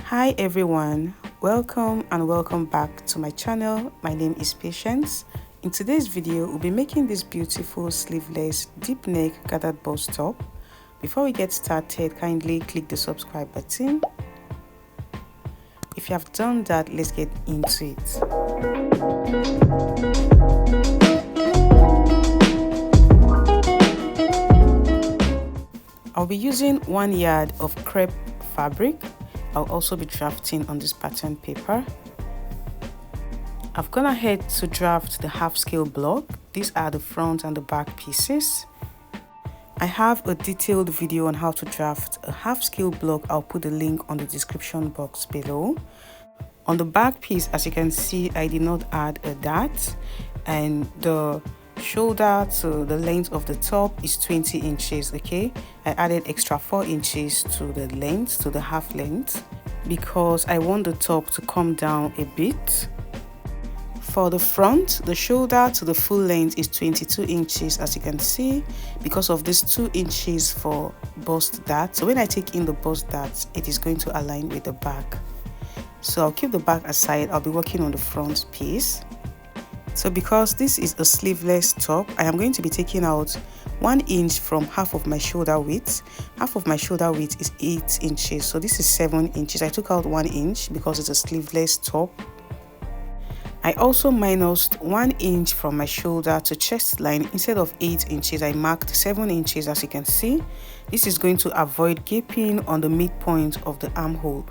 Hi everyone, welcome back to my channel. My name is Patience. In today's video, we'll be making this beautiful sleeveless deep neck gathered bust top. Before we get started, kindly click the subscribe button. If you have done that, let's get into it. I'll be using 1 yard of crepe fabric. I'll also be drafting on this pattern paper. I've gone ahead to draft the half scale block. These are the front and the back pieces. I have a detailed video on how to draft a half scale block. I'll put the link on the description box below. On the back piece, as you can see, I did not add a dart, and the shoulder to the length of the top is 20 inches. Okay, I added extra 4 inches to the length, to the half length, because I want the top to come down a bit. For the front, the shoulder to the full length is 22 inches, as you can see, because of this 2 inches for bust dart. So when I take in the bust dart, it is going to align with the back. So I'll keep the back aside. I'll be working on the front piece. So because this is a sleeveless top, I am going to be taking out 1 inch from half of my shoulder width. Half of my shoulder width is 8 inches, so this is 7 inches. I took out 1 inch because it's a sleeveless top. I also minused 1 inch from my shoulder to chest line. Instead of 8 inches, I marked 7 inches, as you can see. This is going to avoid gaping on the midpoint of the armhole.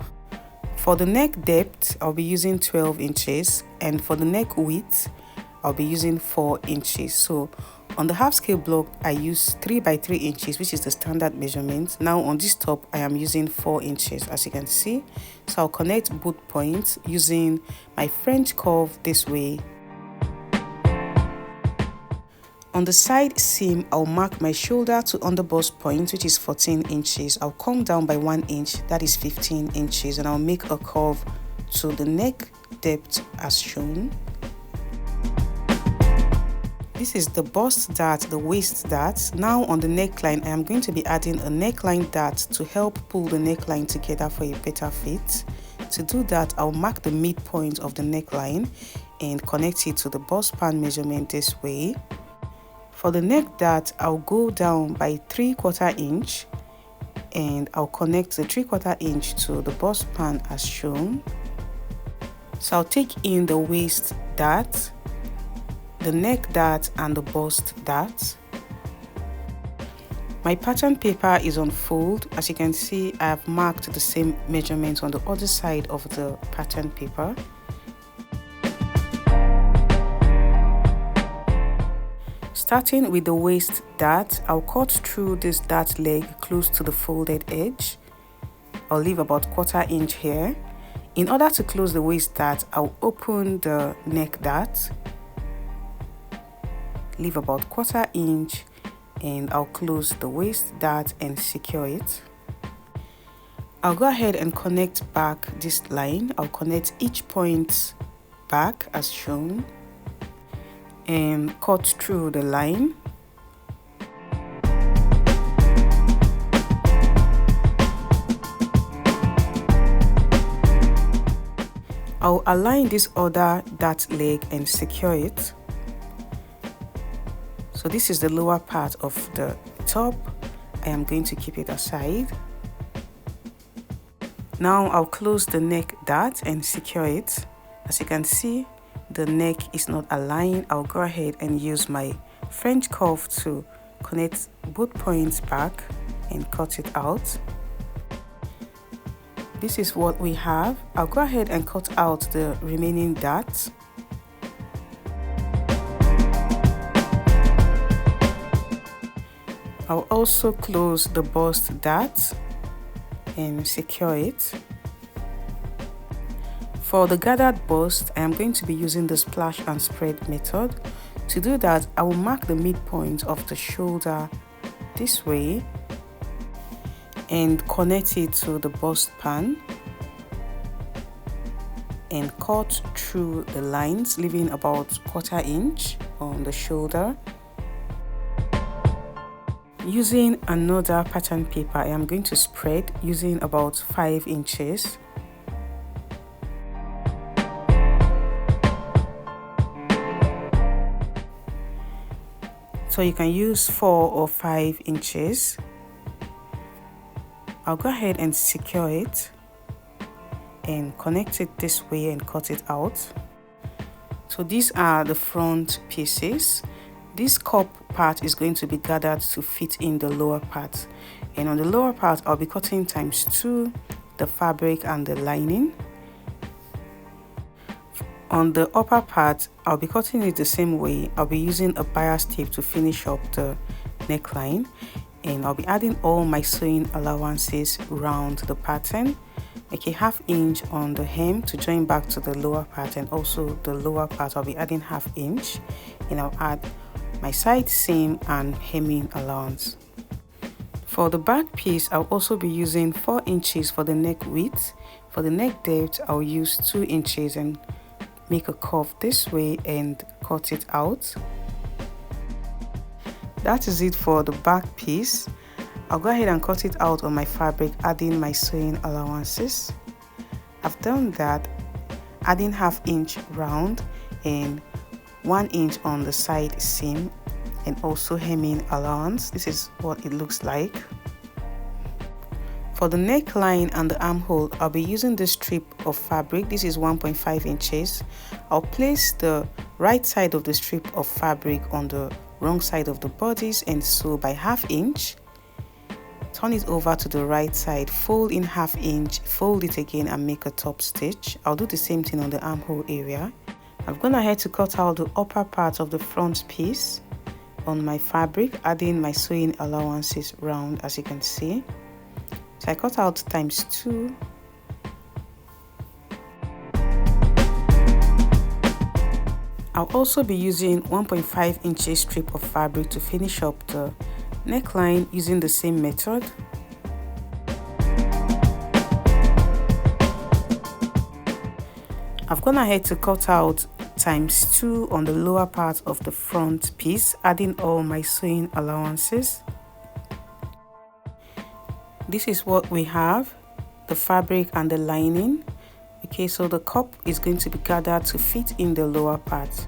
For the neck depth, I'll be using 12 inches, and for the neck width, I'll be using 4 inches. So on the half scale block, I use 3 by 3 inches, which is the standard measurement. Now on this top, I am using 4 inches, as you can see. So I'll connect both points using my French curve this way. On the side seam, I'll mark my shoulder to underbust point, which is 14 inches. I'll come down by 1 inch, that is 15 inches, and I'll make a curve to the neck depth as shown. This is the bust dart, the waist dart. Now on the neckline, I am going to be adding a neckline dart to help pull the neckline together for a better fit. To do that, I'll mark the midpoint of the neckline and connect it to the bust pan measurement this way. For the neck dart, I'll go down by 3/4 inch and I'll connect the 3/4 inch to the bust pan as shown. So I'll take in the waist dart, the neck dart and the bust dart. My pattern paper is on fold. As you can see, I have marked the same measurements on the other side of the pattern paper. Starting with the waist dart, I'll cut through this dart leg close to the folded edge. I'll leave about 1/4 inch here. In order to close the waist dart, I'll open the neck dart, leave about 1/4 inch, and I'll close the waist dart and secure it. I'll go ahead and connect back this line. I'll connect each point back as shown and cut through the line. I'll align this other dart leg and secure it. So this is the lower part of the top. I am going to keep it aside. Now I'll close the neck dart and secure it. As you can see, the neck is not aligned. I'll go ahead and use my French curve to connect both points back and cut it out. This is what we have. I'll go ahead and cut out the remaining darts. I'll also close the bust dart and secure it. For the gathered bust, I am going to be using the splash and spread method. To do that, I will mark the midpoint of the shoulder this way and connect it to the bust pan and cut through the lines, leaving about 1/4 inch on the shoulder. Using another pattern paper, I am going to spread using about 5 inches. So you can use 4 or 5 inches. I'll go ahead and secure it and connect it this way and cut it out. So these are the front pieces. This cup part is going to be gathered to fit in the lower part, and on the lower part I'll be cutting ×2 the fabric and the lining. On the upper part I'll be cutting it the same way. I'll be using a bias tape to finish up the neckline, and I'll be adding all my sewing allowances around the pattern. Okay, 1/2 inch on the hem to join back to the lower part, and also the lower part I'll be adding 1/2 inch, and I'll add my side seam and hemming allowance. For the back piece I'll also be using 4 inches for the neck width. For the neck depth I'll use 2 inches and make a curve this way and cut it out. That is it for the back piece. I'll go ahead and cut it out on my fabric, adding my sewing allowances. I've done that, adding 1/2 inch round and 1 inch on the side seam, and also hemming allowance. This is what it looks like. For the neckline and the armhole, I'll be using this strip of fabric. This is 1.5 inches. I'll place the right side of the strip of fabric on the wrong side of the bodice and sew by 1/2 inch. Turn it over to the right side, fold in 1/2 inch, fold it again and make a top stitch. I'll do the same thing on the armhole area. I've gone ahead to cut out the upper part of the front piece on my fabric, adding my sewing allowances round, as you can see. So I cut out ×2. I'll also be using 1.5 inches strip of fabric to finish up the neckline using the same method. I've gone ahead to cut out ×2 on the lower part of the front piece, adding all my sewing allowances. This is what we have, the fabric and the lining. Okay, so the cup is going to be gathered to fit in the lower part.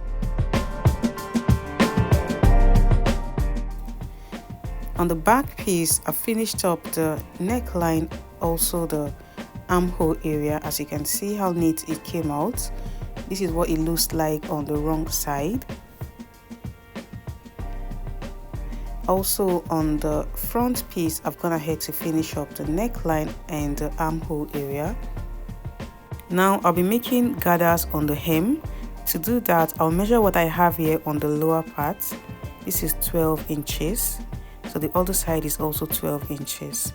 On the back piece, I finished up the neckline, also the armhole area. As you can see how neat it came out. This is what it looks like on the wrong side. Also on the front piece, I've gone ahead to finish up the neckline and the armhole area. Now I'll be making gathers on the hem. To do that, I'll measure what I have here on the lower part. This is 12 inches. So the other side is also 12 inches.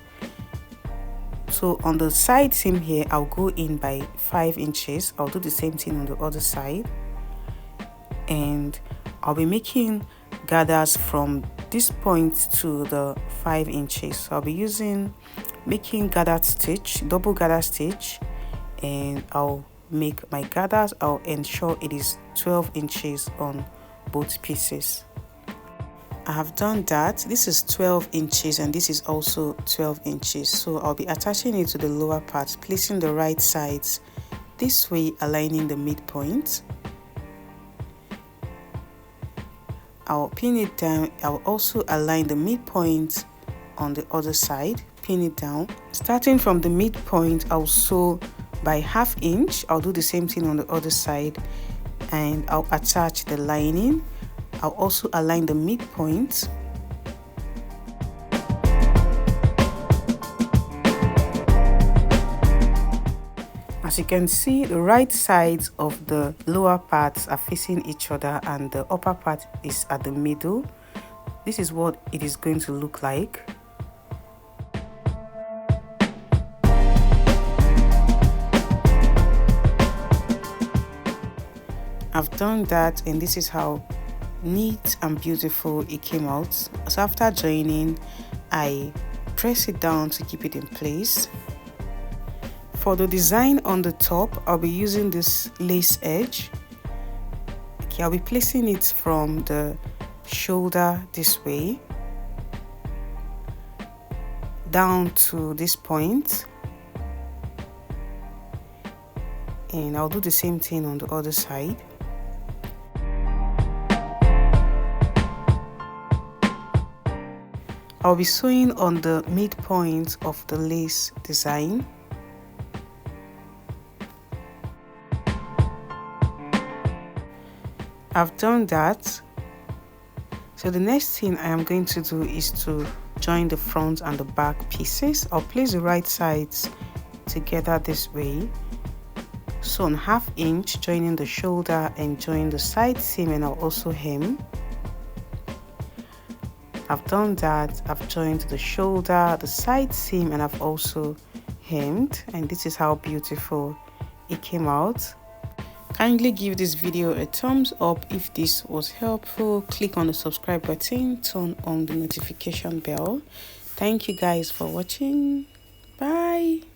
So on the side seam here, I'll go in by 5 inches. I'll do the same thing on the other side. And I'll be making gathers from this point to the 5 inches. So I'll be making gathered stitch, double gather stitch, and I'll make my gathers. I'll ensure it is 12 inches on both pieces. I have done that. This is 12 inches and this is also 12 inches. So I'll be attaching it to the lower part, placing the right sides this way, aligning the midpoint. I'll pin it down. I'll also align the midpoint on the other side, pin it down. Starting from the midpoint, I'll sew by 1/2 inch. I'll do the same thing on the other side, and I'll attach the lining. I'll also align the midpoint. As you can see, the right sides of the lower parts are facing each other and the upper part is at the middle. This is what it is going to look like. I've done that and this is how neat and beautiful it came out. So after joining, I press it down to keep it in place. For the design on the top, I'll be using this lace edge. Okay, I'll be placing it from the shoulder this way down to this point, and I'll do the same thing on the other side. I'll be sewing on the midpoint of the lace design. I've done that. So the next thing I am going to do is to join the front and the back pieces. I'll place the right sides together this way. So on 1/2 inch, joining the shoulder and join the side seam, and I'll also hem. I've done that. I've joined the shoulder, the side seam, and I've also hemmed, and this is how beautiful it came out. Kindly give this video a thumbs up if this was helpful. Click on the subscribe button, turn on the notification bell. Thank you guys for watching. Bye.